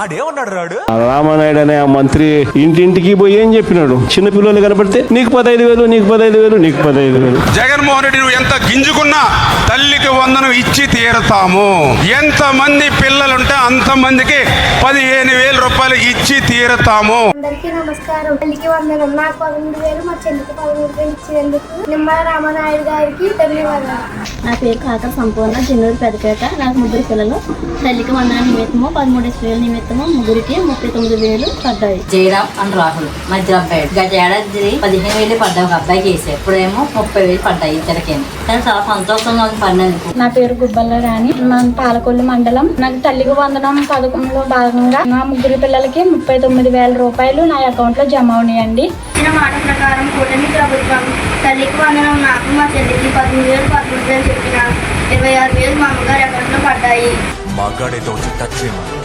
ఆడేమన్నాడు రాడు రామానాయుడు అనే ఆ మంత్రి ఇంటింటికి పోయి ఏం చెప్పినాడు, చిన్న పిల్లలు కనపడితే నీకు 15,000, నీకు 15,000, నీకు 15,000. జగన్మోహన్ రెడ్డి నువ్వు ఎంత గింజుకున్నా తల్లికి వందనం ఇచ్చి తీరుతాము. ఎంత మంది పిల్లలుంటే అంత మందికి 15,000 రూపాయలు ఇచ్చి తీరుతాము. అందరికీ నమస్కారం. తల్లికి వందనం. నాకు 12,000, మా చెల్లికి 13,000 ఇచ్చినందుకు నిమ్మల రామానాయుడు గారికి ధన్యవాదాలు. నా పేరు కాక సంపూర్ణ, జిన్నూరు పెద్దపేట. నాకు 3 పిల్లలు. తల్లికి వందనం నిమిత్తము 13,000 నిమిత్తము ముగ్గురికి 39,000 పడ్డాయి. జయరామ్ అండ్ రాహుల్ మధ్య అబ్బాయి. గత ఏడాది 15,000 పడ్డాయి, ఒక అబ్బాయికి వేసారు. ఇప్పుడేమో 30,000 పడ్డాయి ఇద్దరికేమో. కానీ చాలా సంతోషంగా ఉంది పడినందుకు. నా పేరు గుబ్బల్ల రాణి, పాలకొల్లు మండలం. నాకు తల్లికి వందనం పథకంలో భాగంగా నా 3 పిల్లలకి 39,000 రూపాయలు నా అకౌంట్ లో జమ అవునాయండి. ఇచ్చిన మాట ప్రకారం కూటమి ప్రభుత్వం తల్లికి వందనం నాకు, మా చెల్లికి 13,000, 13,000 చెప్పిన 26,000 మా అమ్మగారి అకౌంట్ లో పడ్డాయి. మగాడైతే వచ్చి టచ్ చేయమని